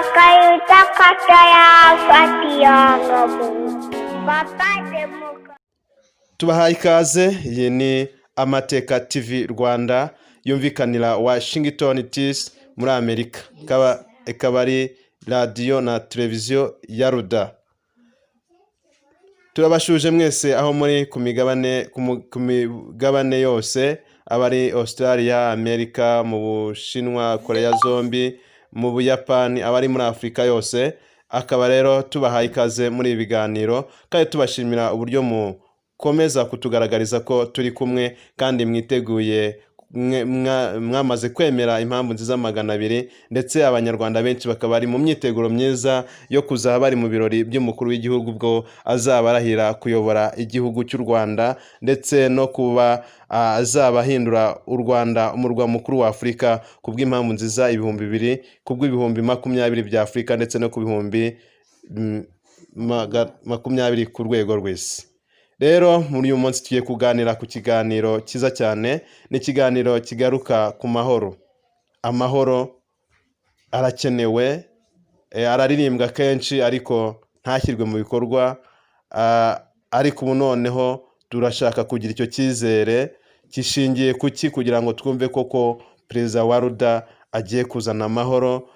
Akaita kata ya Fatiyangamu. Papa Demoka. Tubahaye ikaze. Iyi ni Amateka TV Rwanda yumvikanira Washington DC muri Amerika. Ikaba ari radio na televiziyo ya Ruda. Turabashuje mwese aho muri ku migabane yose, abari Australia, Amerika, mu Bushinwa, Korea zombi, mu Buyapani, abari muri Afrika yose. Akaba rero tubahaye ikaze muri ibiganiro kandi tubashimira uburyo mukomeza kutugaragariza ko turi kumwe kandi mwiteguye, mwamaze kwemera impamvu nziza 200, ndetse abanyarwanda benshi bakaba ari mu myiteguro myiza yo kuzaba bari mu birori by'umukuru w'igihugu bwo azabarahira kuyobora igihugu cy'u Rwanda, ndetse no kuba azabahindura u Rwanda umurwa mukuru wa Afrika kubw'impamvu nziza 2000, kubw'ibihumbi 20 bya Afrika, ndetse no ku bihumbi 20 ku rwego rw'isi. Rero muri uyu munsi tugiye kuganira ku kiganiro cyiza cyane, ni ikiganiro kigaruka ku mahoro. Amahoro arakenewe, araririmbwa kenshi ariko ntashyirwe mu bikorwa, ariko ubu noneho turashaka kugira icyo cyizere kishingiye kuki, kugira ngo twumve koko Perezida wa Ruda agiye kuzana amahoro,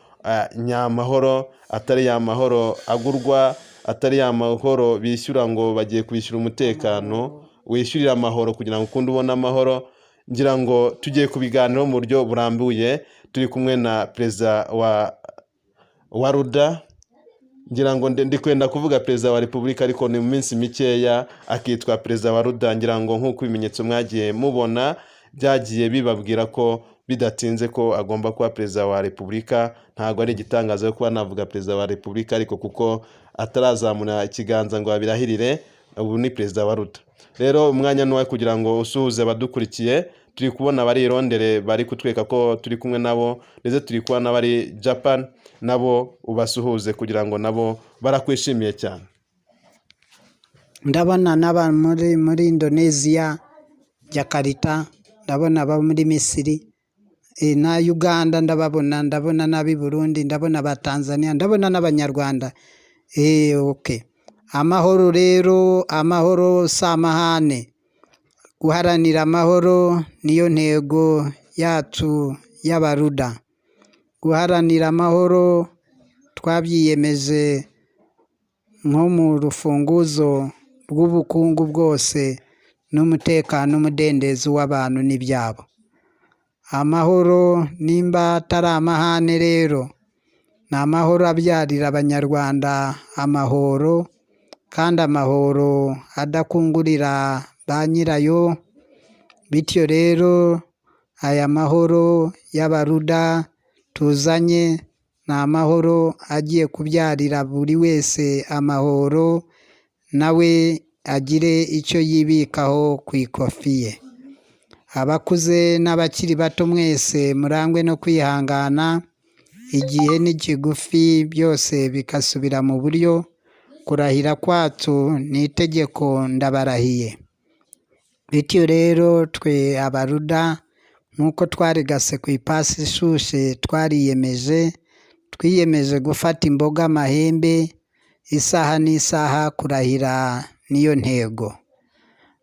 nyamahoro, atari ya mahoro agurwa, atari ya mahoro bishyura ngo bagiye kwishyura umutekano, wishyurira amahoro kugira ngo ukunde ubone amahoro. Ngira ngo tugiye kubiganiraho mu buryo burambuye. Turi kumwe na Perezida wa Ruda. Ngira ngo ndi kwenda kuvuga Perezida wa Repubulika, ariko ni mu minsi mikeya akitwa Perezida wa Ruda. Ngira ngo nk'uko ibimenyetso mwagiye mubona byagiye bibabwira ko bidatinze ko agomba kuba Perezida wa Repubulika. Ntabwo ari igitangaza kuba navuga Perezida wa Repubulika, ariko kuko atarazamura ikiganza ngo abirahirire, ubu ni Perezida wa Ruda. Rero umwanya nuwe kugira ngo usuhuze abadukurikiye. Turi kubona bari Irondere bari kutweka ko turi kumwe nabo, ndetse turi kubona bari Japan nabo ubasuhuze kugira ngo nabo barakwishimiye cyane. Ndabona n'aba muri Indonesia, Jakarta, ndabona aba muri Misiri, na Uganda ndabona n'abi Burundi, ndabona aba Tanzania, ndabona n'abanyarwanda. Okay. Amahoro rero, amahoro si amahane. Guharanira amahoro niyo ntego yacu y'Abaruda. Guharanira amahoro twabyiyemeje nko mu rufunguzo rw'ubukungu bwose n'umutekano n'umudendezo w'abantu n'ibyabo. Amahoro nimba atari amahane rero, ni amahoro abyarira abanyarwanda amahoro, kandi amahoro adakungurira ba nyirayo. Bityo rero aya mahoro y'Abaruda tuzanye ni amahoro agiye kubyarira buri wese amahoro, nawe agire icyo yibikaho ku ikofi ye. Abakuze n'abakiri bato mwese murangwe no kwihangana, igihe ni kigufi byose bikasubira mu buryo. Kurahira kwacu ni itegeko ndabarahiye. Bityo rero twe Abaruda, nk'uko twarigase ku ipasi ishushe, twiyemeje gufata imboga amahembe isaha n'isaha. Kurahira niyo ntego.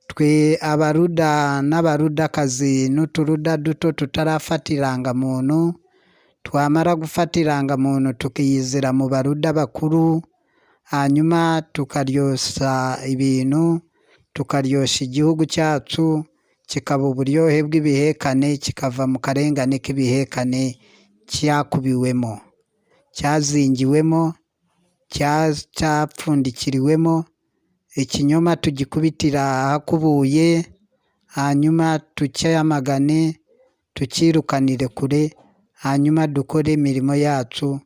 Twe Abaruda n'Abarudakazi n'uturuda duto tutarafata irangamuntu, twamara gufata irangamuntu tukiyizira mu Baruda bakuru, hanyuma tukaryosa ibintu, tukaryoshya igihugu cyacu kikaba uburyohe bw'ibihekane, kikava mu karengane k'ibihekane cyakubiwemo, cyazingiwemo, cyapfundikiriwemo. Ikinyoma tugikubitira ahakubuye, hanyuma tucyamagane, tukirukanire kure, hanyuma dukore imirimo yacu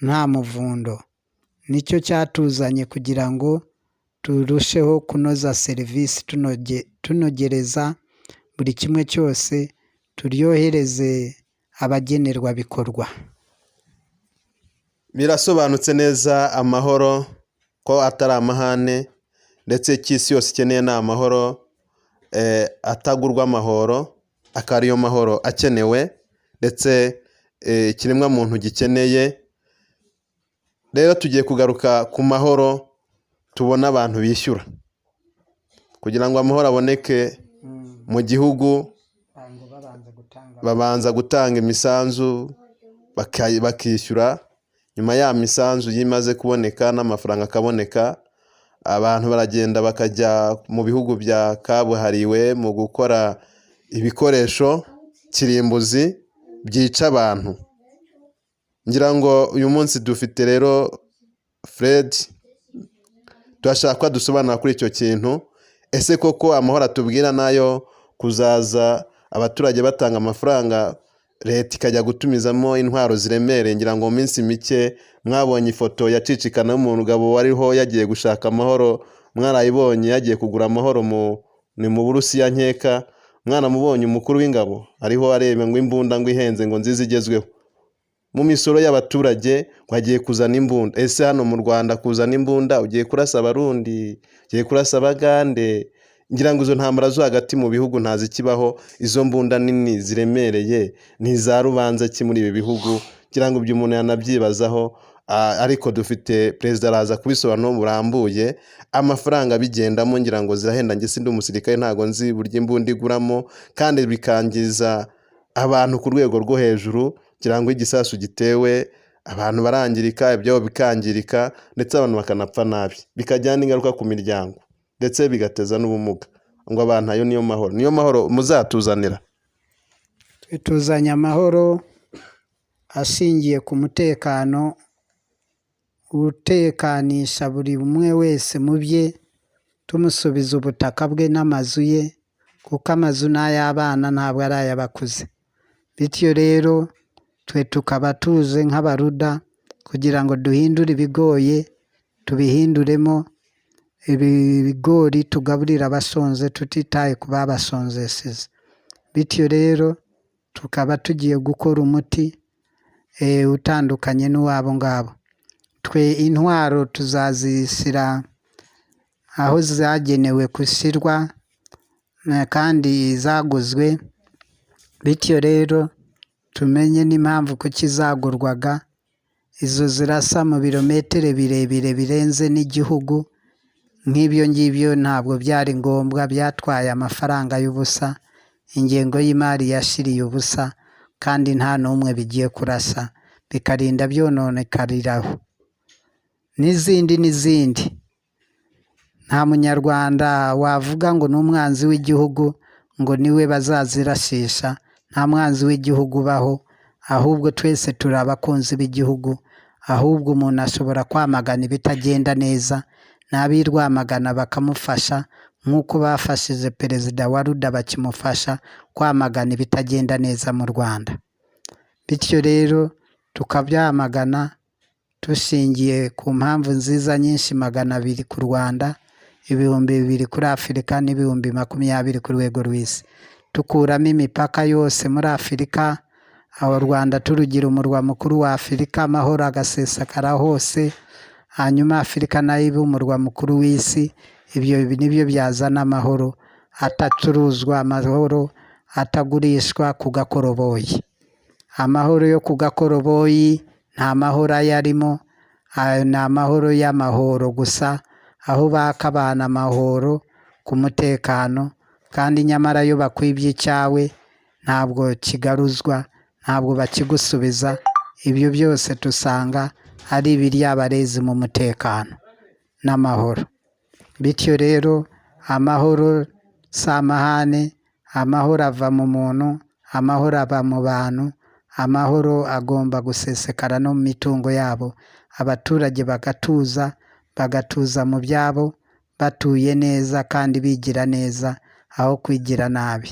nta muvundo. Nicyo cyatuzanye kugira ngo turusheho kunoza serivisi, tunogereza buri kimwe cyose, turyohereze abagenerwabikorwa. Birasobanutse neza amahoro ko atari amahane, ndetse cy'isi yose ikeneye ni amahoro, atagurwa amahoro, akariyo mahoro akenewe, ndetse ikiremwa muntu gikeneye. rero tugiye kugaruka ku mahoro, tubona abantu bishyura kugira ngo amahoro aboneke mu gihugu. Babanza gutanga imisanzu bakishyura, nyuma ya misanzu yimaze kuboneka n'amafaranga akaboneka, abantu baragenda bakajya mu bihugu bya kabuhariwe mu gukora ibikoresho kirimbuzi byica abantu. Ngira ngo uyu munsi dufite rero Fred, turashaka dusobanura kuri icyo kintu. Ese koko amahoro atubwira nayo kuzaza abaturage batanga amafaranga, leta ikajya gutumizamo intwaro ziremereye? Ngira ngo mu minsi mike mwabonye ifoto yacicikana n'umugabo wariho yagiye gushaka amahoro, mwarayibonye yagiye kugura amahoro ni mu Burusiya nkeka. Mwana mubonye umukuru w'ingabo ariho areba ngo imbunda ngo ihenze ngo nziza igezweho mu misoro y'abaturage, wagiye kuzana imbunda. Ese hano mu Rwanda kuzana imbunda ugiye kurasa Abarundi, ugiye kurasa Abagande? Ngira ngo izo ntambara zo hagati mu bihugu ntazikibaho. Izo mbunda nini ziremereye ni za rubanza ki muri ibi bihugu? Ngira ngo ibyo umuntu yanabyibazaho, ariko dufite perezida araza kubisobanura burambuye. Amafaranga bigendamo ngira ngo zirahenda. Njye sindi umusirikare, ntago nzi buryo imbunda iguramo, kandi bikangiza abantu ku rwego rwo hejuru. Ngira ngo igisasu gitewe abantu barangirika, ibyabo bikangirika, ndetse abantu bakanapfa nabi, bikajyana ingaruka ku miryango ndetse bigateza n'ubumuga. Ngo abantu ayo niyo mahoro muzatuzanira. Tuzanye amahoro ashingiye ku mutekano, utekanisha buri umwe wese mu bye, tumusubiza ubutaka bwe n'amazu ye, kuko amazu n'ay'abana ntabwo ari ay'abakuze. Bityo rero twe tukaba tuze nk'abaruda kugira ngo duhindure ibigoye tubihinduremo ibigori tugaburira abasonze, tutitaye ku babasonzeseza. Bityo rero tukaba tugiye gukora umuti utandukanye n'uwabo ngabo. Twe intwaro tuzazishyira aho zagenewe gushyirwa kandi zaguzwe. Bityo rero tumenye n'impamvu ko kizagurwaga. Izo zirasa mu birometero birebire birenze n'igihugu. Nk'ibyo ngibyo ntabwo byari ngombwa, byatwaye amafaranga y'ubusa, ingengo y'imari yashiriye ubusa, kandi nta n'umwe bigiye kurasa, bikarinda byononekariraho. N'izindi nta munyarwanda wavuga ngo ni umwanzi w'igihugu ngo niwe bazazirashisha. Nta mwanzi w'igihugu ubaho, ahubwo twese turi abakunzi b'igihugu. Ahubwo umuntu ashobora kwamagana ibitagenda neza, n'abirwamagana bakamufasha, nk'uko bafashije perezida wa Ruda bakimufasha kwamagana ibitagenda neza mu Rwanda. Bityo rero tukabyamagana dushingiye ku mpamvu nziza nyinshi, 200 ku Rwanda, 200 kuri Afurika, n'ibihumbi 20 ku rwego rw'isi. Tukuramo imipaka yose muri Afurika, aho Rwanda turugira umurwa mukuru wa Afurika, amahoro agasesakara hose, hanyuma Afurika nayo ibe umurwa mukuru w'isi. Ibyo nibyo byazana amahoro, atacuruzwa, amahoro atagurishwa ku gakoroboyi. Amahoro yo ku gakoroboyi nta mahoro ayarimo, ni amahoro y'amahoro gusa, aho baka abana amahoro ku mutekano, kandi nyamara yo bakwibye icyawe ntabwo kigaruzwa, ntabwo bakigusubiza. Ibyo byose tusanga ari ibiryabarezi mu mutekano n'amahoro. Bityo rero amahoro si amahane, amahoro ava mu muntu, amahoro ava mu bantu, amahoro agomba gusesekara no mu mitungo yabo. Abaturage bagatuza mu byabo, batuye neza kandi bigira neza aho kwigira nabi.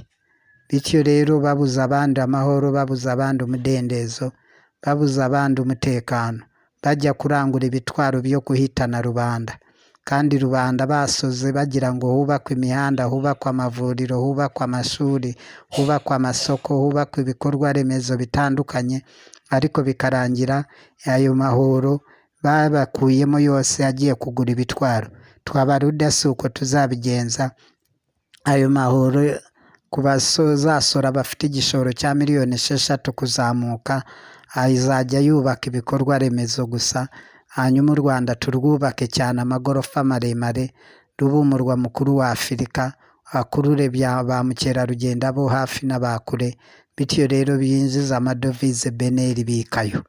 Bityo rero babuza abandi amahoro, babuza abandi umudendezo, babuza abandi umutekano, bajya kurangura ibitwaro byo guhitana rubanda. Kandi rubanda basoze bagira ngo hubakwe imihanda, hubakwe amavuriro, hubakwe amashuri, hubakwe amasoko, hubakwe ibikorwa remezo bitandukanye, ariko bikarangira ayo mahoro babakuyemo yose agiye kugura ibitwaro. Twabaruda si uko tuzabigenza. Ayo mahoro ku bazasora bafite igishoro cya miliyoni 6 kuzamuka, azajya yubaka ibikorwa remezo gusa, hanyuma u Rwanda turwubake cyane, amagorofa maremare, rube umurwa mukuru wa Afurika, akurure ba mukerarugendo abo hafi n'abakure, bityo rero byinjiza amadovize beneri bikayo.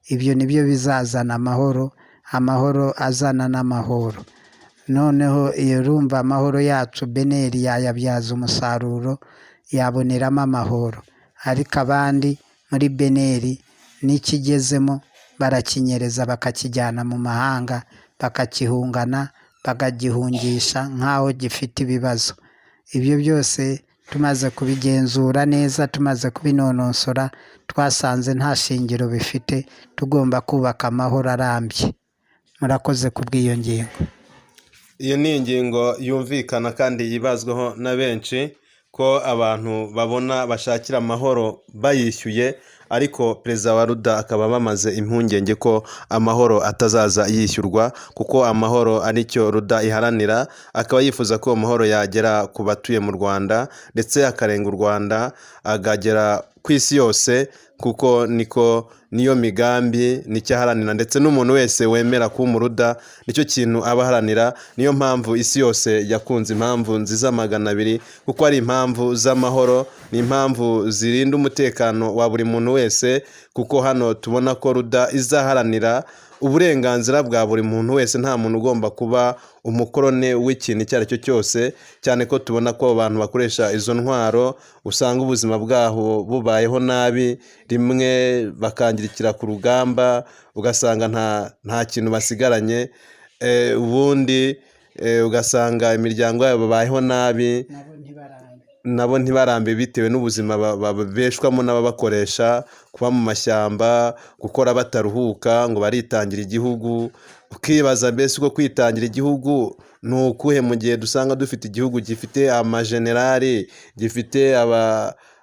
Ibyo nibyo bizazana amahoro, amahoro azana n'amahoro. Noneho iyo urumva amahoro yacu beneri yayabyaza umusaruro, yaboneramo amahoro. Ariko abandi muri beneri n'ikigezemo barakinyereza bakakijyana mu mahanga, bakakihungana, bakagihungisha nk'aho gifite ibibazo. Ibyo byose tumaze kubigenzura neza, tumaze kubinonosora, twasanze nta shingiro bifite, tugomba kubaka amahoro arambye. Murakoze kubw'iyo ngingo. Iyo ni ingingo yumvikana kandi yibazwaho na benshi, ko abantu babona bashakira amahoro bayishyuye, ariko perezida wa RUDA akaba bamaze impungenge ko amahoro atazaza yishyurwa, kuko amahoro aricyo RUDA iharanira. Akaba yifuza ko amahoro yagera ku batuye mu Rwanda, ndetse akarenga u Rwanda akagera ku isi yose, kuko niyo migambi nicyo aharanira, ndetse n'umuntu wese wemera kuba umuruda nicyo kintu aba aharanira. Niyo mpamvu isi yose yakunze impamvu nziza 200, kuko ari impamvu z'amahoro, ni impamvu zirinda umutekano wa buri muntu wese, kuko hano tubona ko RUDA izaharanira uburenganzira bwa buri muntu wese, nta muntu ugomba kuba umukorone w'ikintu icyo ari cyo cyose, cyane ko tubona ko abantu bakoresha izo ntwaro usanga ubuzima bwaho bubayeho nabi, rimwe bakangirikira ku rugamba, ugasanga nta kintu basigaranye, ubundi ugasanga imiryango yabo babayeho nabi, nabo ntibarambe bitewe n'ubuzima babeshwamo n'ababakoresha, kuba mu mashyamba, gukora bataruhuka ngo baritangira igihugu. Ukibaza mbese uko kwitangira igihugu ni ukuhe, mu gihe dusanga dufite igihugu gifite amajenerali, gifite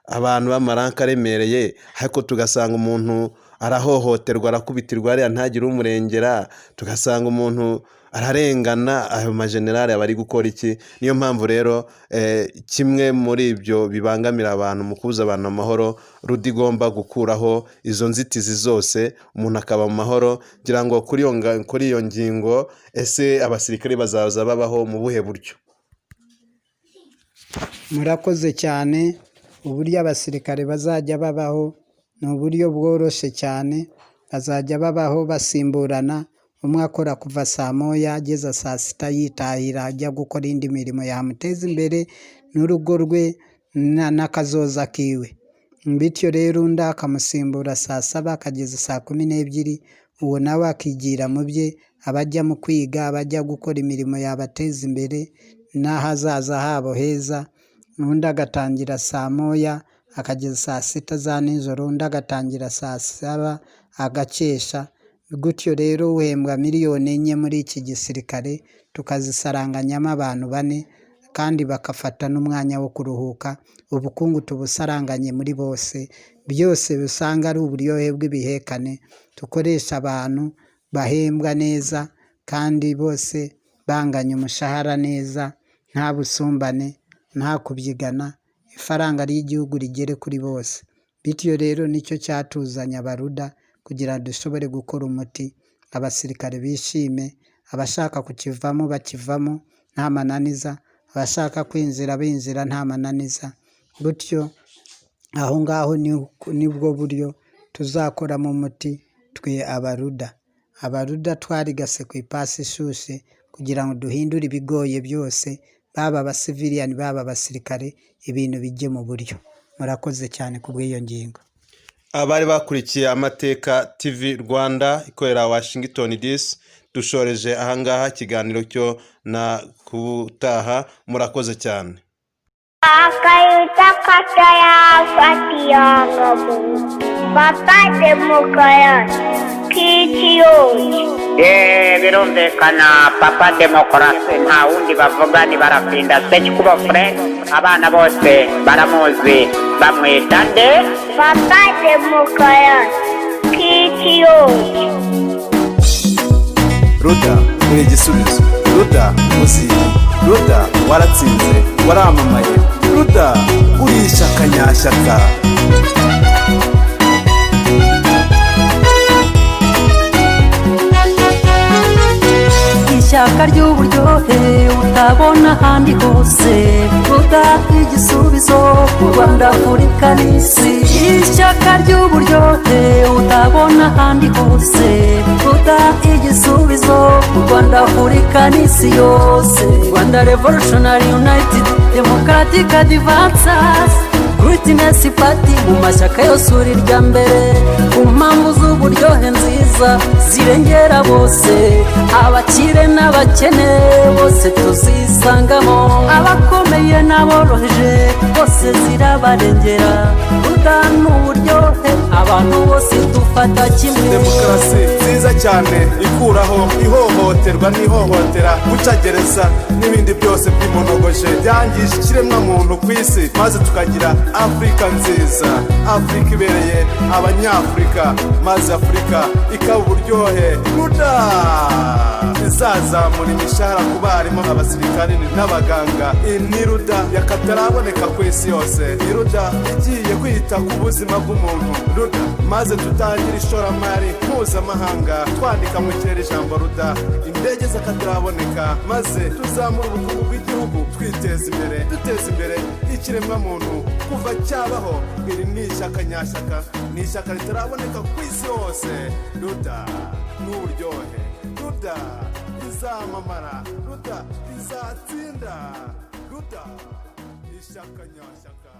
abantu b'amaranka aremereye, ariko tugasanga umuntu arahohoterwa, arakubitirwa hariya ntagire umurengera, tugasanga umuntu ararengana. Ayo majenerali aba ari gukora iki? Niyo mpamvu rero kimwe muri ibyo bibangamira abantu mu kubuza abantu amahoro, RUDA igomba gukuraho izo nzitizi zose, umuntu akaba mu mahoro. Ngira ngo kuri iyo ngingo, ese abasirikare bazaza babaho mu buhe buryo? Murakoze cyane. Uburyo abasirikare bazajya babaho ni uburyo bworoshye cyane. Bazajya babaho basimburana, umwe akora kuva saa moya ageza saa sita yitahira, ajya gukora indi mirimo yamuteza imbere n'urugo rwe n'akazoza kiwe. Bityo rero undi akamusimbura saa saba akageza saa 12, uwo nawe akigira mu bye, abajya mu kwiga, abajya gukora imirimo yabateza imbere n'ahazaza habo heza. Undi agatangira saa moya akageza saa sita za nijoro, undi agatangira saa saba agakesha. Gutyo rero uhembwa miliyoni 4 muri iki gisirikare, tukazisaranganyamo abantu 4, kandi bakafata n'umwanya wo kuruhuka. Ubukungu tubusaranganye muri bose, byose bisanga ari uburyohe bw'ibihekane. Tukoresha abantu bahembwa neza, kandi bose banganya umushahara neza, nta busumbane, nta kubyigana. Ifaranga ry'igihugu rigere kuri bose. Bityo rero nicyo cyatuzanya abaruda, kugira dushobore gukora umuti, abasirikare bishime, abashaka kukivamo bakivamo nta mananiza, abashaka kwinjira binjira nta mananiza. Gutyo aho ngaho nibwo buryo tuzakoramo umuti twe abaruda twarigase ku ipasi ishushe, kugira ngo duhindure ibigoye byose, baba abasiviliani baba abasirikare, ibintu bijye mu buryo. Murakoze cyane kubw'iyo ngingo. Abari bakurikiye Amateka TV Rwanda ikorera Washington DC, dushoreje ahangaha ikiganiro cyo na kubutaha. Murakoze cyane. Akayuta kataya fatiyanga Papa Demokarasi k'ikiyoji. Birumvikana Papa Demokarasi nta wundi bavuga, ni Barafinda Sekikubo Fred. Abana bose baramuzi bamwita nde? Papa Demokarasi k'ikiyoji. RUDA uri igisubizo, RUDA muziyi, RUDA waratsinze, waramamaye, RUDA uri ishyaka nyashyaka. ishyaka ry'uburyohe utabona ahandi hose, ruda igisubizo ku Rwanda, Afurika n'isi. Ishyaka ry'uburyohe utabona ahandi hose, ruda igisubizo ku Rwanda, Afurika n'isi yose. Rwanda Revolutionary United Democratic Advances Greatness Party, mu mashyaka yose uri irya mbere, ku mpamvu z'uburyohe nziza zirengera bose, abakire n'abakene bose tuzisangamo, abakomeye n'aboroheje bose zirabarengera. Ruda n'uburyohe abantu bose dufata kimwe. demokarasi nziza cyane ikuraho ihohoterwa n'ihohotera, guca gereza n'ibindi byose by'imonogoje byangije ikiremwamuntu ku isi, maze tukagira Afurika nziza, Afurika ibereye abanyafurika, maze Afurika ikaba uburyohe. Ruda izazamura imishahara ku barimu, abasirikari n'abaganga. Iyi ni Ruda yakataraboneka ku isi yose, ni Ruda igiye kwita ku buzima bw'umuntu. Ruda maze tutangire ishoramari mpuzamahanga, twandika mu kirere ijambo Ruda, indege zakataraboneka, maze tuzamura ubukungu bw'igihugu, twiteza imbere, duteza imbere ikiremwamuntu kuva cyabaho. Iri ni ishyaka nyashyaka, ni ishyaka ritaraboneka ku isi hose. Ruda n'uburyohe, Ruda izamamara, Ruda izatsinda, Ruda ishyaka nyashyaka.